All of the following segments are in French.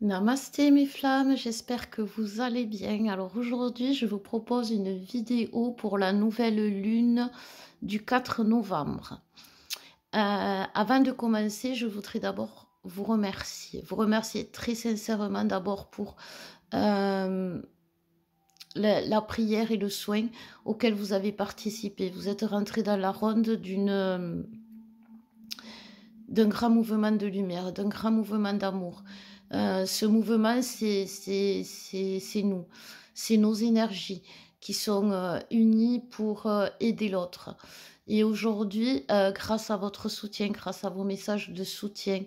Namasté mes flammes, j'espère que vous allez bien. Alors aujourd'hui, je vous propose une vidéo pour la nouvelle lune du 4 novembre. Avant de commencer, je voudrais d'abord vous remercier. Vous remercier très sincèrement d'abord pour euh, la prière et le soin auquel vous avez participé. Vous êtes rentré dans la ronde d'un grand mouvement de lumière, d'un grand mouvement d'amour. Ce mouvement, c'est nous, c'est nos énergies qui sont unies pour aider l'autre. Et aujourd'hui, grâce à votre soutien, grâce à vos messages de soutien,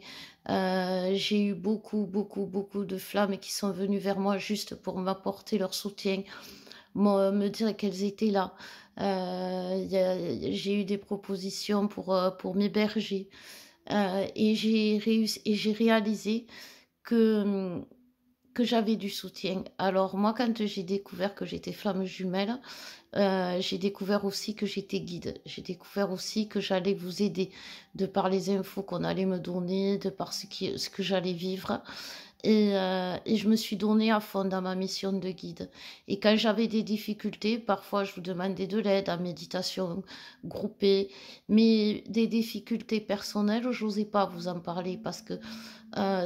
j'ai eu beaucoup de flammes qui sont venues vers moi juste pour m'apporter leur soutien, me dire qu'elles étaient là. J'ai eu des propositions pour m'héberger. Et j'ai réalisé que, que j'avais du soutien. Alors moi, quand j'ai découvert que j'étais flamme jumelle, j'ai découvert aussi que j'étais guide. J'ai découvert aussi que j'allais vous aider de par les infos qu'on allait me donner, de par ce que j'allais vivre. Et je me suis donnée à fond dans ma mission de guide. Et quand j'avais des difficultés, parfois je vous demandais de l'aide en méditation groupée, mais des difficultés personnelles, je n'osais pas vous en parler parce que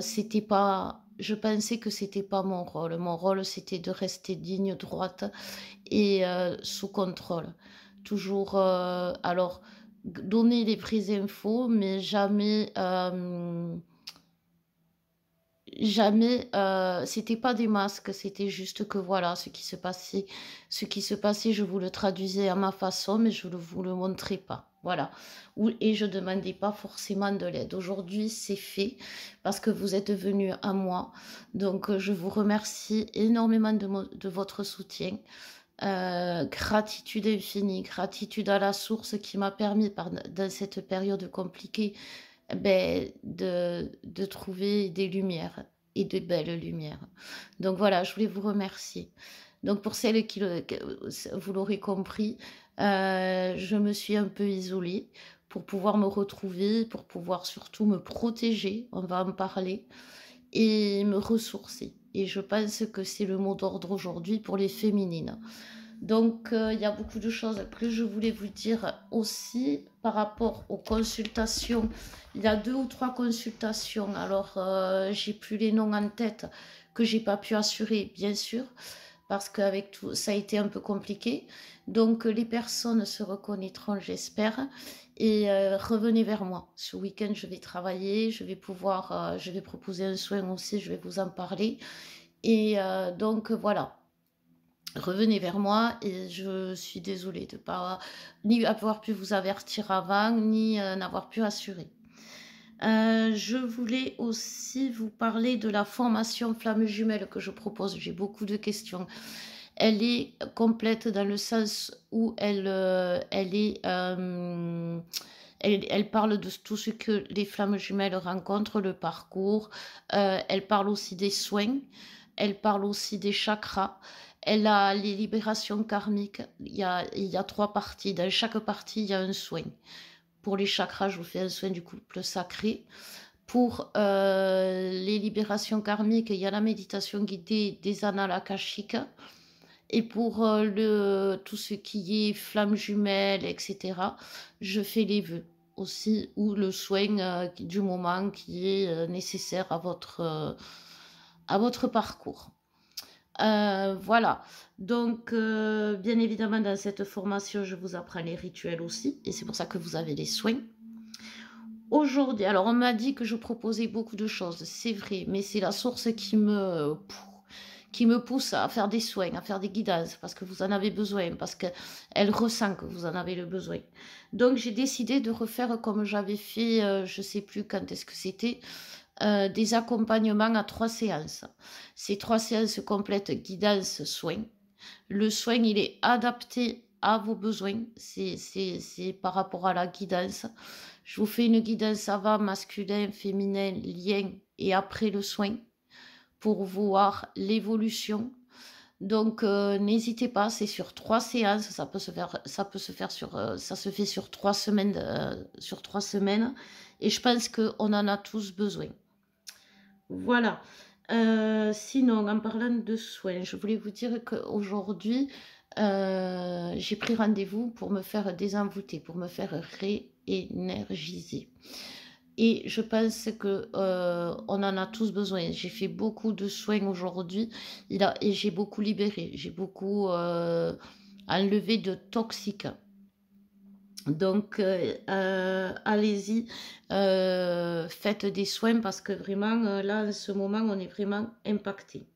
c'était pas. Je pensais que c'était pas mon rôle. Mon rôle, c'était de rester digne, droite et sous contrôle. Toujours, alors, donner les prises infos, mais jamais, c'était pas des masques, c'était juste que voilà, ce qui se passait, je vous le traduisais à ma façon, mais je ne vous le montrais pas. Voilà. Et je demandais pas forcément de l'aide. Aujourd'hui, c'est fait parce que vous êtes venu à moi. Donc, je vous remercie énormément de votre soutien. Gratitude infinie, gratitude à la source qui m'a permis, dans cette période compliquée, de trouver des lumières et de belles lumières. Donc voilà, je voulais vous remercier. Donc pour celles vous l'aurez compris, je me suis un peu isolée pour pouvoir me retrouver, pour pouvoir surtout me protéger, on va en parler, et me ressourcer. Et je pense que c'est le mot d'ordre aujourd'hui pour les féminines. Donc, il y a beaucoup de choses que je voulais vous dire aussi par rapport aux consultations. Il y a 2 ou 3 consultations. Alors, j'ai plus les noms en tête que j'ai pas pu assurer, bien sûr, parce qu'avec tout, ça a été un peu compliqué. Donc, les personnes se reconnaîtront, j'espère. Et revenez vers moi. Ce week-end, je vais travailler, je vais proposer un soin aussi, je vais vous en parler. Et donc, voilà, revenez vers moi et je suis désolée de pas ni avoir pu vous avertir avant, ni n'avoir pu assurer. Je voulais aussi vous parler de la formation flamme jumelle que je propose. J'ai beaucoup de questions. Elle est complète dans le sens où elle parle de tout ce que les flammes jumelles rencontrent, le parcours. Elle parle aussi des soins. Elle parle aussi des chakras. Elle a les libérations karmiques. Il y a 3 parties. Dans chaque partie, il y a un soin. Pour les chakras, je vous fais un soin du couple sacré. Pour les libérations karmiques, il y a la méditation guidée des annales akashiques. Et pour tout ce qui est flamme jumelle, etc., je fais les vœux aussi, ou le soin du moment qui est nécessaire à votre parcours. Voilà. Donc, bien évidemment, dans cette formation, je vous apprends les rituels aussi, et c'est pour ça que vous avez les soins. Aujourd'hui, alors on m'a dit que je proposais beaucoup de choses, c'est vrai, mais c'est la source qui me pousse à faire des soins, à faire des guidances, parce que vous en avez besoin, parce qu'elle ressent que vous en avez le besoin. Donc j'ai décidé de refaire comme j'avais fait, je sais plus quand est-ce que c'était, des accompagnements à 3 séances. Ces 3 séances complètes, guidance, soins. Le soin, il est adapté à vos besoins, c'est par rapport à la guidance. Je vous fais une guidance avant, masculin, féminin, lien, et après le soin, pour voir l'évolution. Donc n'hésitez pas, c'est sur 3 séances, ça se fait sur 3 semaines, et je pense qu'on en a tous besoin. Voilà. Sinon, en parlant de soins, je voulais vous dire qu'aujourd'hui, j'ai pris rendez-vous pour me faire désenvoûter, pour me faire réénergiser. Et je pense que on en a tous besoin. J'ai fait beaucoup de soins aujourd'hui et j'ai beaucoup libéré, j'ai beaucoup enlevé de toxiques. Donc, allez-y, faites des soins parce que vraiment, là, en ce moment, on est vraiment impacté.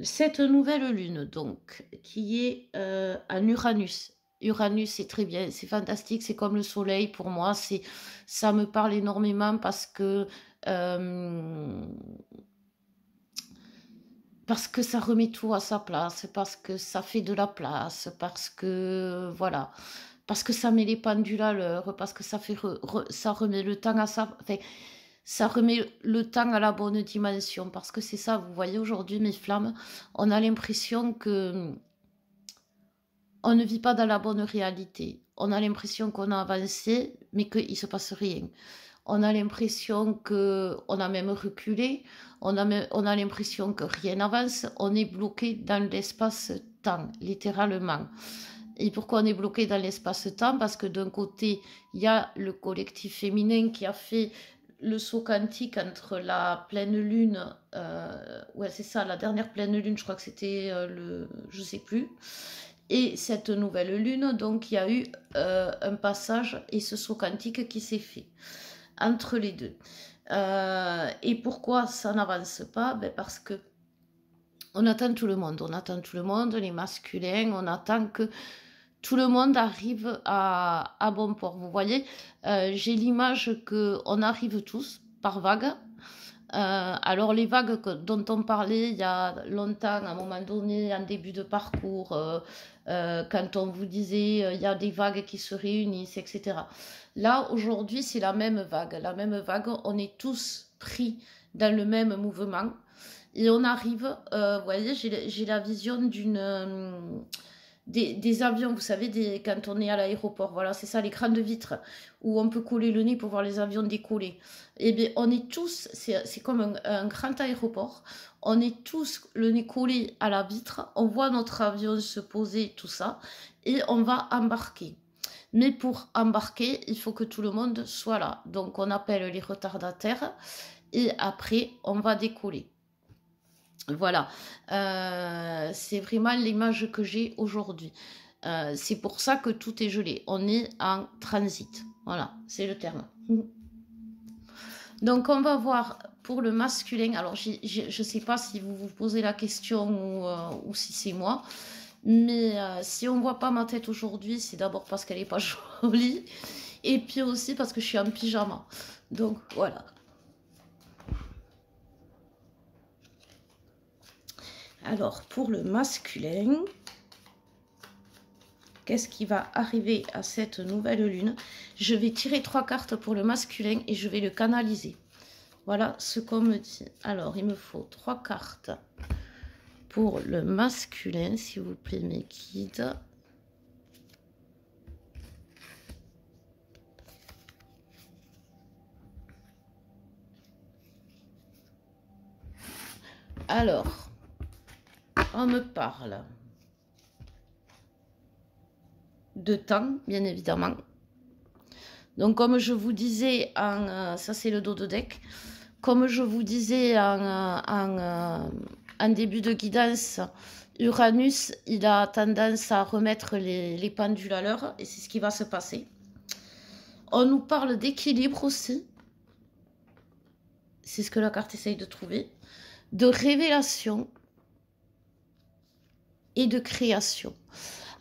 Cette nouvelle lune, donc, qui est en Uranus. Uranus, c'est très bien, c'est fantastique, c'est comme le soleil pour moi. Ça me parle énormément parce que ça remet tout à sa place, parce que ça fait de la place, parce que voilà, parce que ça met les pendules à l'heure, parce que ça remet le temps enfin, ça remet le temps à la bonne dimension, parce que c'est ça, vous voyez aujourd'hui mes flammes, on a l'impression que on ne vit pas dans la bonne réalité. On a l'impression qu'on a avancé, mais qu'il ne se passe rien. On a l'impression qu'on a même reculé, on a l'impression que rien n'avance, on est bloqué dans l'espace-temps, littéralement. Et pourquoi on est bloqué dans l'espace-temps? Parce que d'un côté, il y a le collectif féminin qui a fait le saut quantique entre la pleine lune, ouais c'est ça, la dernière pleine lune, je crois que c'était je sais plus, et cette nouvelle lune, donc il y a eu un passage et ce saut quantique qui s'est fait entre les deux. Et pourquoi ça n'avance pas? Ben parce que on attend tout le monde, les masculins, on attend que tout le monde arrive à bon port. Vous voyez, j'ai l'image qu'on arrive tous par vagues. Alors les vagues dont on parlait il y a longtemps, à un moment donné, en début de parcours, quand on vous disait il y a des vagues qui se réunissent, etc. Là, aujourd'hui, c'est la même vague. La même vague, on est tous pris dans le même mouvement. Et on arrive, vous voyez, j'ai la vision des avions, vous savez, quand on est à l'aéroport, voilà, c'est ça, les grandes vitres, où on peut coller le nez pour voir les avions décoller. Et bien, on est tous, c'est comme un grand aéroport, on est tous le nez collé à la vitre, on voit notre avion se poser, tout ça, et on va embarquer. Mais pour embarquer, il faut que tout le monde soit là. Donc, on appelle les retardataires, et après, on va décoller. Voilà, c'est vraiment l'image que j'ai aujourd'hui. C'est pour ça que tout est gelé. On est en transit. Voilà, c'est le terme. Donc, on va voir pour le masculin. Alors, je ne sais pas si vous vous posez la question ou si c'est moi. Mais si on ne voit pas ma tête aujourd'hui, c'est d'abord parce qu'elle n'est pas jolie. Et puis aussi parce que je suis en pyjama. Donc, voilà. Alors, pour le masculin, qu'est-ce qui va arriver à cette nouvelle lune? Je vais tirer 3 cartes pour le masculin et je vais le canaliser. Voilà ce qu'on me dit. Alors, il me faut 3 cartes pour le masculin, s'il vous plaît, mes guides. Alors, on me parle de temps, bien évidemment. Donc, comme je vous disais, ça c'est le dos de deck. Comme je vous disais en début de guidance, Uranus, il a tendance à remettre les pendules à l'heure et c'est ce qui va se passer. On nous parle d'équilibre aussi. C'est ce que la carte essaye de trouver. De révélation et de création.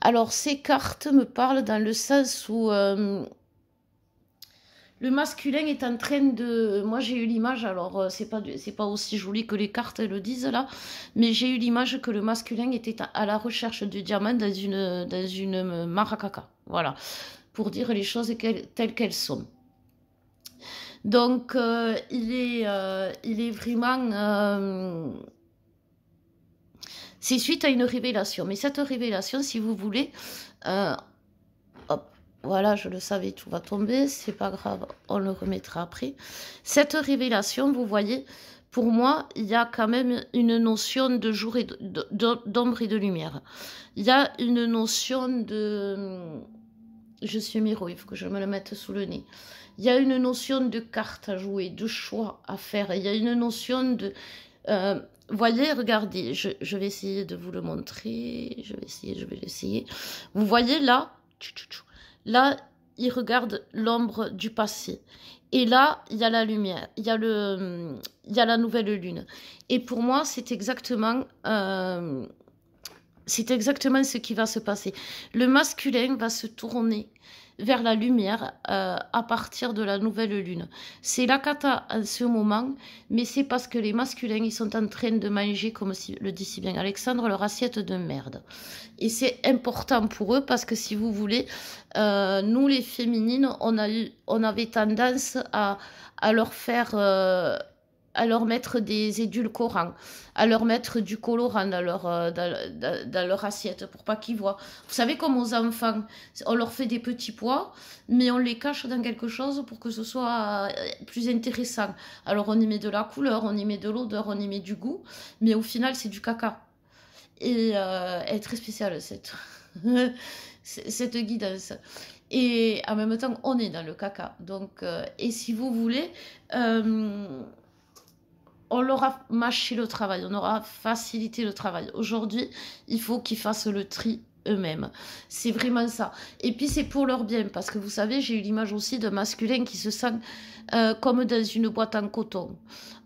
Alors, ces cartes me parlent dans le sens où le masculin est en train de... Moi, j'ai eu l'image, alors c'est pas aussi joli que les cartes le disent là, mais j'ai eu l'image que le masculin était à la recherche du diamant dans une maracaca. Voilà, pour dire les choses telles qu'elles sont. Donc, il est vraiment... c'est suite à une révélation. Mais cette révélation, si vous voulez... hop, voilà, je le savais, tout va tomber. C'est pas grave, on le remettra après. Cette révélation, vous voyez, pour moi, il y a quand même une notion de jour et d'ombre et de lumière. Il y a une notion de... Je suis Miro, il faut que je me le mette sous le nez. Il y a une notion de carte à jouer, de choix à faire. Il y a une notion de... voyez, regardez, je vais essayer de vous le montrer. Je vais l'essayer. Vous voyez là, là, il regarde l'ombre du passé. Et là, il y a la lumière, il y a la nouvelle lune. Et pour moi, c'est exactement ce qui va se passer. Le masculin va se tourner vers la lumière à partir de la nouvelle lune. C'est la cata en ce moment, mais c'est parce que les masculins, ils sont en train de manger, comme le dit si bien Alexandre, leur assiette de merde. Et c'est important pour eux parce que si vous voulez, nous les féminines, on avait tendance à leur faire... à leur mettre des édulcorants, à leur mettre du colorant dans leur assiette pour pas qu'ils voient. Vous savez, comme aux enfants, on leur fait des petits pois, mais on les cache dans quelque chose pour que ce soit plus intéressant. Alors on y met de la couleur, on y met de l'odeur, on y met du goût, mais au final c'est du caca. Et elle est très spéciale cette guidance. Et en même temps, on est dans le caca. Donc, et si vous voulez... on leur a mâché le travail, on aura facilité le travail. Aujourd'hui, il faut qu'ils fassent le tri eux-mêmes. C'est vraiment ça. Et puis, c'est pour leur bien, parce que vous savez, j'ai eu l'image aussi d'un masculin qui se sent comme dans une boîte en coton.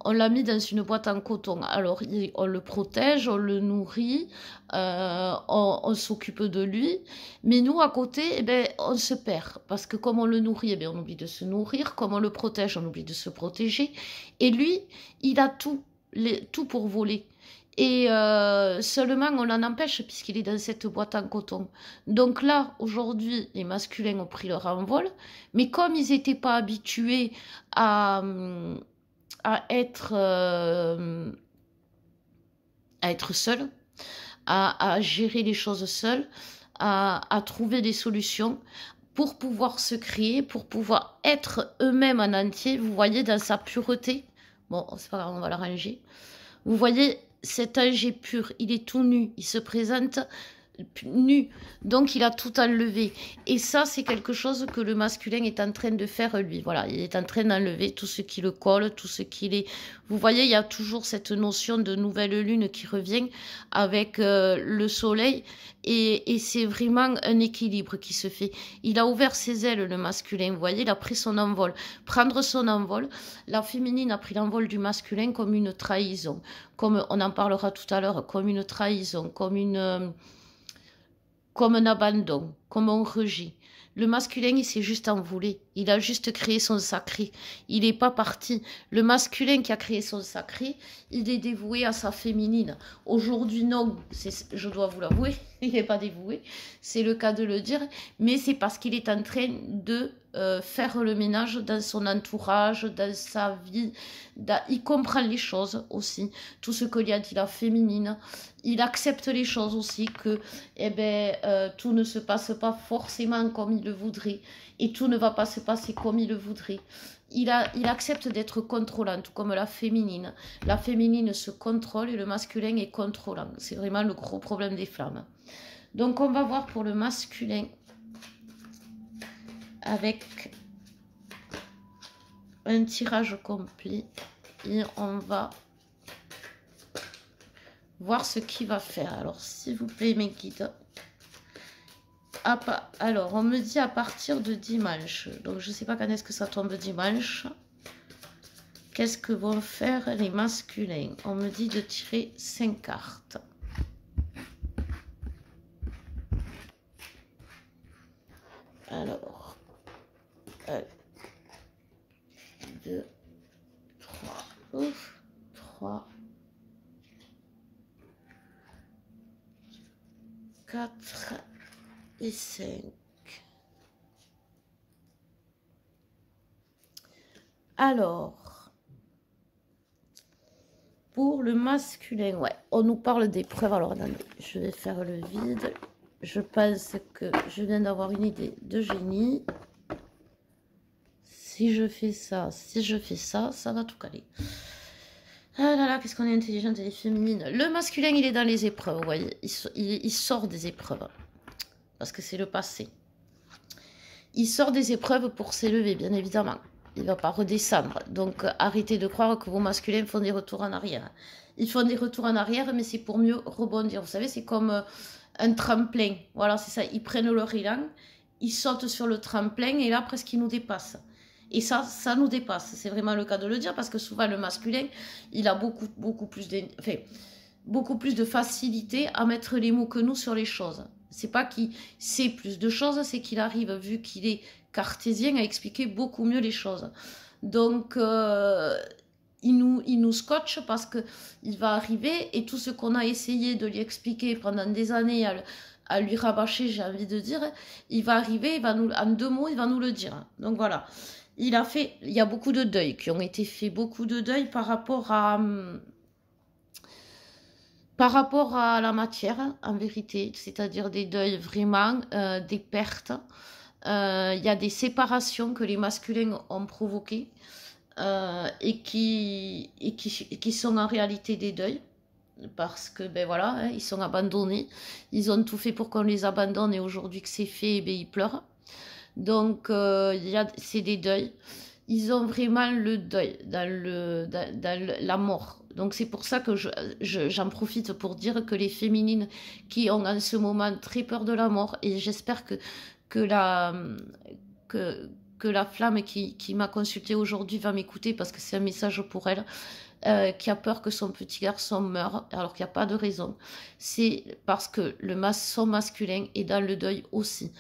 On l'a mis dans une boîte en coton. Alors, on le protège, on le nourrit, on s'occupe de lui. Mais nous, à côté, eh ben, on se perd. Parce que comme on le nourrit, eh ben, on oublie de se nourrir. Comme on le protège, on oublie de se protéger. Et lui, il a tout pour voler. Et seulement, on l'en empêche puisqu'il est dans cette boîte en coton. Donc là, aujourd'hui, les masculins ont pris leur envol. Mais comme ils n'étaient pas habitués à être seuls, à gérer les choses seuls, à trouver des solutions pour pouvoir se créer, pour pouvoir être eux-mêmes en entier, vous voyez, dans sa pureté. Bon, c'est pas grave, on va l'arranger. Vous voyez, cet ange est pur, il est tout nu, il se présente nu, donc il a tout enlevé. Et ça, c'est quelque chose que le masculin est en train de faire lui. Voilà, il est en train d'enlever tout ce qui le colle, tout ce qui est... Vous voyez, il y a toujours cette notion de nouvelle lune qui revient avec le soleil. Et c'est vraiment un équilibre qui se fait. Il a ouvert ses ailes, le masculin, vous voyez, il a pris son envol. Prendre son envol, la féminine a pris l'envol du masculin comme une trahison. Comme on en parlera tout à l'heure, comme une trahison, comme un abandon, comme un rejet. Le masculin, il s'est juste envolé. Il a juste créé son sacré. Il n'est pas parti. Le masculin qui a créé son sacré, il est dévoué à sa féminine. Aujourd'hui, non. Je dois vous l'avouer. Il n'est pas dévoué. C'est le cas de le dire. Mais c'est parce qu'il est en train de faire le ménage dans son entourage, dans sa vie. Il comprend les choses aussi. Tout ce qu'il y a dit la féminine. Il accepte les choses aussi, que tout ne se passe pas forcément comme il le voudrait. Et tout ne va pas se passer comme il le voudrait. Il accepte d'être contrôlant, tout comme la féminine. La féminine se contrôle et le masculin est contrôlant. C'est vraiment le gros problème des femmes. Donc on va voir pour le masculin avec un tirage complet. Et on va voir ce qu'il va faire. Alors, s'il vous plaît, mes guides. Alors, on me dit à partir de dimanche. Donc, je ne sais pas quand est-ce que ça tombe dimanche. Qu'est-ce que vont faire les masculins? On me dit de tirer 5 cartes. Alors, 1, 2, 3. Ouf, 3. 4 et 5. Alors, pour le masculin, ouais, on nous parle d'épreuves. Alors, attendez, je vais faire le vide. Je pense que je viens d'avoir une idée de génie. Si je fais ça, ça va tout caler. Ah là là, qu'est-ce qu'on est intelligente et féminine. Le masculin, il est dans les épreuves, vous voyez. Il sort des épreuves. Parce que c'est le passé. Il sort des épreuves pour s'élever, bien évidemment. Il ne va pas redescendre. Donc, arrêtez de croire que vos masculins font des retours en arrière. Ils font des retours en arrière, mais c'est pour mieux rebondir. Vous savez, c'est comme un tremplin. Voilà, c'est ça. Ils prennent leur élan, ils sautent sur le tremplin, et là, presque, ils nous dépassent. Et ça nous dépasse. C'est vraiment le cas de le dire, parce que souvent, le masculin, il a beaucoup plus de facilité à mettre les mots que nous sur les choses. C'est pas qu'il sait plus de choses, c'est qu'il arrive, vu qu'il est cartésien, à expliquer beaucoup mieux les choses. Donc, il nous scotche parce qu'il va arriver et tout ce qu'on a essayé de lui expliquer pendant des années à lui rabâcher, j'ai envie de dire, il va arriver, en 2 mots, il va nous le dire. Donc voilà. Il y a beaucoup de deuils qui ont été faits, beaucoup de deuils par rapport à la matière, en vérité, c'est-à-dire des deuils vraiment, des pertes. Il y a des séparations que les masculins ont provoquées et qui sont en réalité des deuils. Parce que, ben voilà, hein, ils sont abandonnés. Ils ont tout fait pour qu'on les abandonne et aujourd'hui que c'est fait, ben, ils pleurent. Donc, c'est des deuils. Ils ont vraiment le deuil dans la mort. Donc c'est pour ça que j'en profite pour dire que les féminines qui ont en ce moment très peur de la mort, et j'espère que la, que la flamme qui m'a consultée aujourd'hui va m'écouter parce que c'est un message pour elle, qui a peur que son petit garçon meure alors qu'il n'y a pas de raison. C'est parce que son masculin est dans le deuil aussi.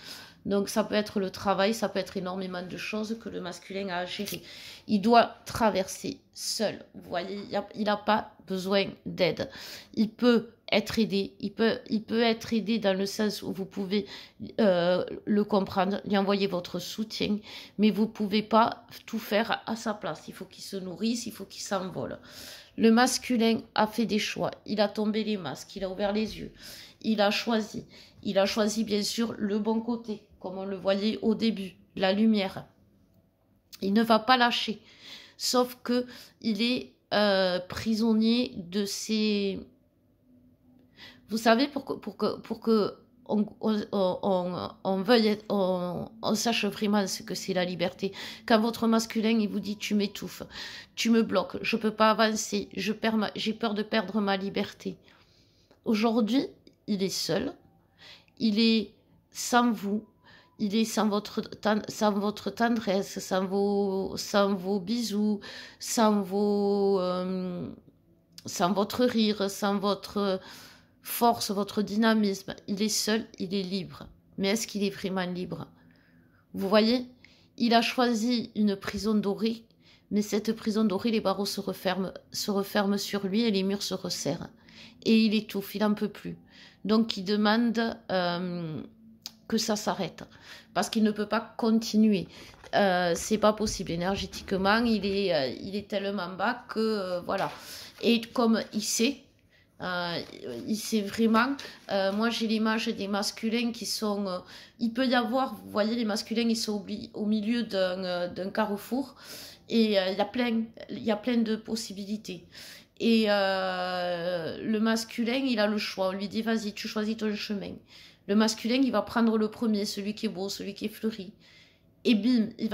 Donc ça peut être le travail, ça peut être énormément de choses que le masculin a à gérer. Il doit traverser seul. Vous voyez, il n'a pas besoin d'aide. Il peut être aidé. Il peut être aidé dans le sens où vous pouvez le comprendre, lui envoyer votre soutien, mais vous ne pouvez pas tout faire à sa place. Il faut qu'il se nourrisse, il faut qu'il s'envole. Le masculin a fait des choix. Il a tombé les masques, il a ouvert les yeux. Il a choisi. Il a choisi bien sûr le bon côté, comme on le voyait au début, la lumière. Il ne va pas lâcher, sauf que il est prisonnier de ses... Vous savez, pour que on sache vraiment ce que c'est la liberté. Quand votre masculin, il vous dit tu m'étouffes, tu me bloques, je ne peux pas avancer, j'ai peur de perdre ma liberté. Aujourd'hui, il est seul, il est sans vous, il est sans votre tendresse, sans vos bisous, sans votre rire, sans votre force, votre dynamisme. Il est seul, il est libre. Mais est-ce qu'il est vraiment libre? Vous voyez, il a choisi une prison dorée, mais cette prison dorée, les barreaux se referment sur lui et les murs se resserrent. Et il étouffe, il n'en peut plus. Donc il demande que ça s'arrête, parce qu'il ne peut pas continuer. C'est pas possible, énergétiquement, il est tellement bas que voilà. Et comme il sait vraiment, moi j'ai l'image des masculins qui sont, il peut y avoir, vous voyez, les masculins, ils sont au milieu d'un carrefour, et il y a plein de possibilités. Et le masculin, il a le choix. On lui dit, vas-y, tu choisis ton chemin. Le masculin, il va prendre le premier, celui qui est beau, celui qui est fleuri. Et bim, il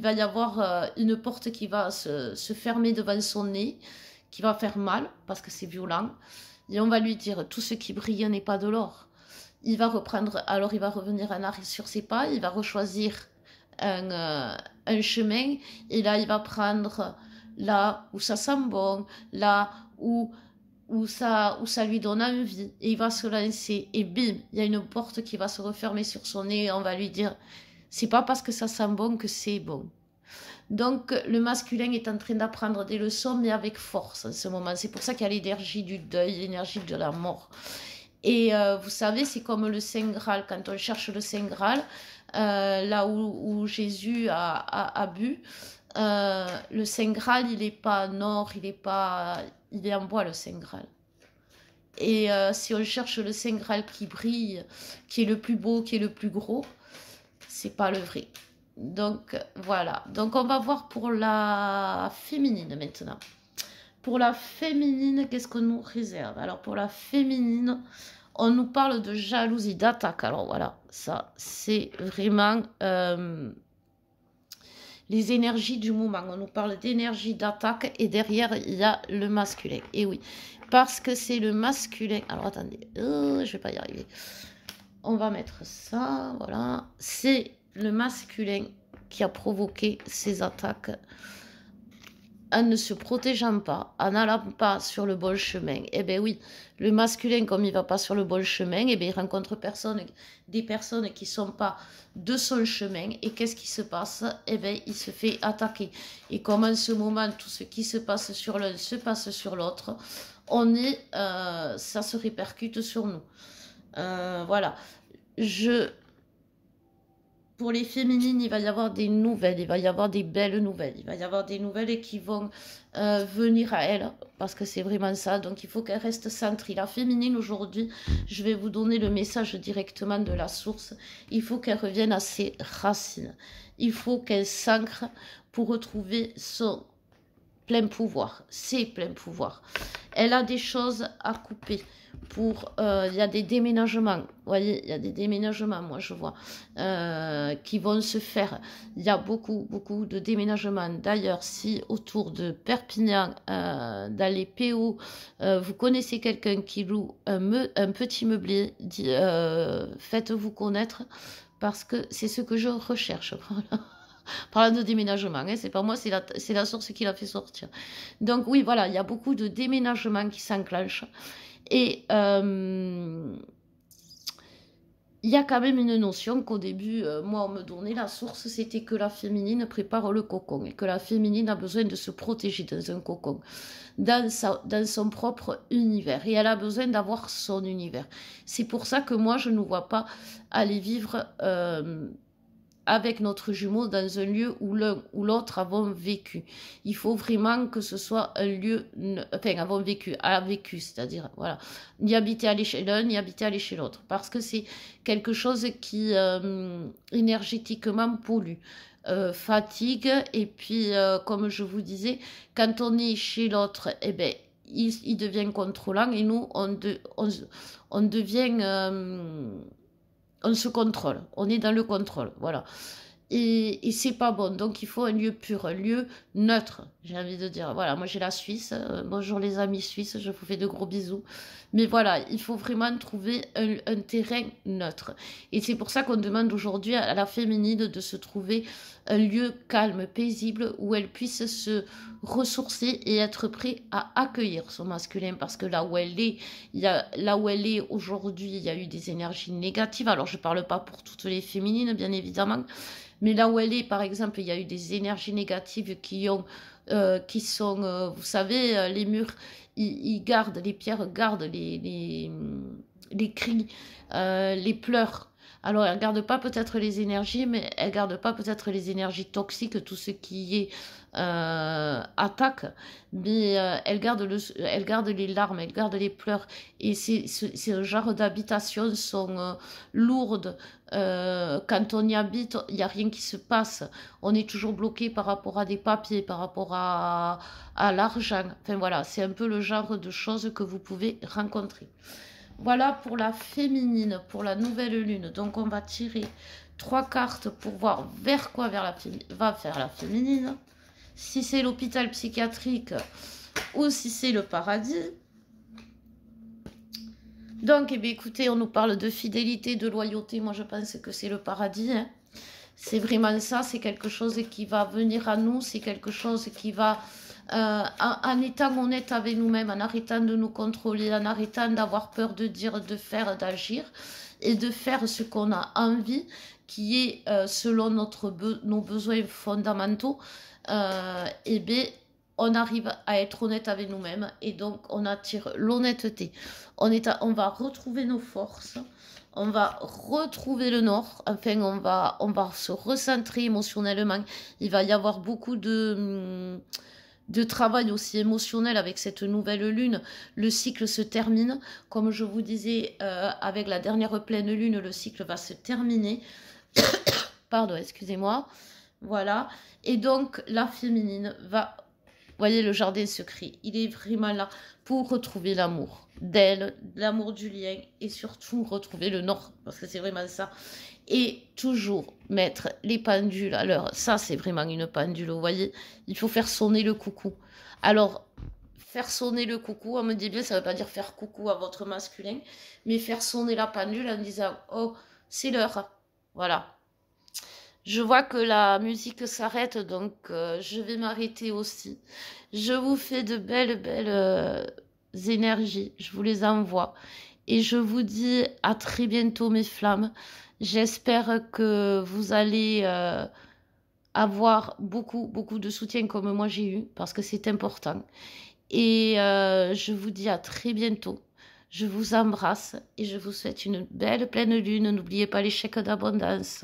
va y avoir une porte qui va se fermer devant son nez, qui va faire mal, parce que c'est violent. Et on va lui dire, tout ce qui brille n'est pas de l'or. Il va revenir en arrière sur ses pas, il va rechoisir un chemin, et là, il va prendre là où ça sent bon, là où ça lui donne envie, et il va se lancer, et bim, il y a une porte qui va se refermer sur son nez, et on va lui dire, c'est pas parce que ça sent bon que c'est bon. Donc le masculin est en train d'apprendre des leçons, mais avec force en ce moment. C'est pour ça qu'il y a l'énergie du deuil, l'énergie de la mort. Et vous savez, c'est comme le Saint Graal. Quand on cherche le Saint Graal, là où Jésus a bu, le Saint Graal, il n'est pas en or, il est en bois, le Saint Graal. Et si on cherche le Saint Graal qui brille, qui est le plus beau, qui est le plus gros, c'est pas le vrai. Donc voilà. Donc on va voir pour la féminine maintenant. Pour la féminine, qu'est-ce qu'on nous réserve? Alors, pour la féminine, on nous parle de jalousie, d'attaque. Alors, voilà, ça, c'est vraiment les énergies du moment. On nous parle d'énergie d'attaque et derrière, il y a le masculin. Et oui, parce que c'est le masculin. Alors, attendez, je vais pas y arriver. On va mettre ça, voilà. C'est le masculin qui a provoqué ces attaques en ne se protégeant pas, en n'allant pas sur le bon chemin. Eh bien oui, le masculin, comme il ne va pas sur le bon chemin, eh bien, il rencontre des personnes qui ne sont pas de son chemin. Et qu'est-ce qui se passe? Eh bien, il se fait attaquer. Et comme en ce moment, tout ce qui se passe sur l'un se passe sur l'autre, ça se répercute sur nous. Voilà. Pour les féminines, il va y avoir des nouvelles, il va y avoir des belles nouvelles, il va y avoir des nouvelles qui vont venir à elles, parce que c'est vraiment ça, donc il faut qu'elle reste centrée. La féminine aujourd'hui, je vais vous donner le message directement de la source, il faut qu'elle revienne à ses racines, il faut qu'elle s'ancre pour retrouver son plein pouvoir, ses pleins pouvoirs. Elle a des choses à couper. Il y a des déménagements, vous voyez, il y a des déménagements, moi je vois, qui vont se faire. Il y a beaucoup de déménagements. D'ailleurs, si autour de Perpignan, dans les PO, vous connaissez quelqu'un qui loue un petit meublé, faites-vous connaître, parce que c'est ce que je recherche. Voilà. Parlant de déménagement, hein, c'est pas moi, c'est la source qui l'a fait sortir. Donc oui, voilà, il y a beaucoup de déménagements qui s'enclenchent. Et il y a quand même une notion qu'au début, moi, on me donnait la source, c'était que la féminine prépare le cocon et que la féminine a besoin de se protéger dans un cocon, dans son propre univers. Et elle a besoin d'avoir son univers. C'est pour ça que moi, je ne vois pas aller vivre avec notre jumeau dans un lieu où l'un ou l'autre avons vécu. Il faut vraiment que ce soit un lieu, enfin, avons vécu, c'est-à-dire, voilà, ni habiter aller chez l'un, ni habiter aller chez l'autre, parce que c'est quelque chose qui énergétiquement pollue. Fatigue, et puis, comme je vous disais, quand on est chez l'autre, eh ben, il devient contrôlant, et nous, on devient... on se contrôle, on est dans le contrôle, voilà. Et c'est pas bon, donc il faut un lieu pur, un lieu neutre, j'ai envie de dire. Voilà, moi j'ai la Suisse, bonjour les amis suisses, je vous fais de gros bisous. Mais voilà, il faut vraiment trouver un terrain neutre. Et c'est pour ça qu'on demande aujourd'hui à la féminine de se trouver un lieu calme, paisible, où elle puisse se ressourcer et être prête à accueillir son masculin. Parce que là où elle est aujourd'hui, il y a eu des énergies négatives. Alors je ne parle pas pour toutes les féminines, bien évidemment. Mais là où elle est, par exemple, il y a eu des énergies négatives qui sont, vous savez, les murs, ils gardent, les pierres gardent les cris, les pleurs. Alors, elle ne garde pas peut-être les énergies, mais elle ne garde pas peut-être les énergies toxiques, tout ce qui est attaque, mais elle garde les larmes, elle garde les pleurs. Et ce genre d'habitations sont lourdes. Quand on y habite, il n'y a rien qui se passe. On est toujours bloqué par rapport à des papiers, par rapport à l'argent. Enfin voilà, c'est un peu le genre de choses que vous pouvez rencontrer. Voilà pour la féminine, pour la nouvelle lune. Donc on va tirer 3 cartes pour voir vers quoi va faire la féminine. Si c'est l'hôpital psychiatrique ou si c'est le paradis. Donc, eh bien, écoutez, on nous parle de fidélité, de loyauté. Moi, je pense que c'est le paradis. Hein. C'est vraiment ça. C'est quelque chose qui va venir à nous. C'est quelque chose qui va... en étant honnête avec nous-mêmes, en arrêtant de nous contrôler, en arrêtant d'avoir peur de dire, de faire, d'agir, et de faire ce qu'on a envie, qui est selon nos besoins fondamentaux, eh bien, on arrive à être honnête avec nous-mêmes, et donc on attire l'honnêteté. On va retrouver nos forces, on va retrouver le nord, enfin on va se recentrer émotionnellement. Il va y avoir beaucoup de travail aussi émotionnel avec cette nouvelle lune. Le cycle se termine. Comme je vous disais, avec la dernière pleine lune, le cycle va se terminer. Pardon, excusez-moi. Voilà. Et donc, la féminine va Voyez, le jardin secret, il est vraiment là pour retrouver l'amour d'elle, l'amour du lien et surtout retrouver le nord, parce que c'est vraiment ça. Et toujours mettre les pendules à l'heure. Ça, c'est vraiment une pendule, vous voyez. Il faut faire sonner le coucou. Alors, faire sonner le coucou, on me dit bien, ça ne veut pas dire faire coucou à votre masculin, mais faire sonner la pendule en disant, oh, c'est l'heure. Voilà. Je vois que la musique s'arrête, donc je vais m'arrêter aussi. Je vous fais de belles, belles énergies. Je vous les envoie. Et je vous dis à très bientôt, mes flammes. J'espère que vous allez avoir beaucoup, beaucoup de soutien comme moi j'ai eu, parce que c'est important. Et je vous dis à très bientôt. Je vous embrasse et je vous souhaite une belle pleine lune. N'oubliez pas les chèques d'abondance.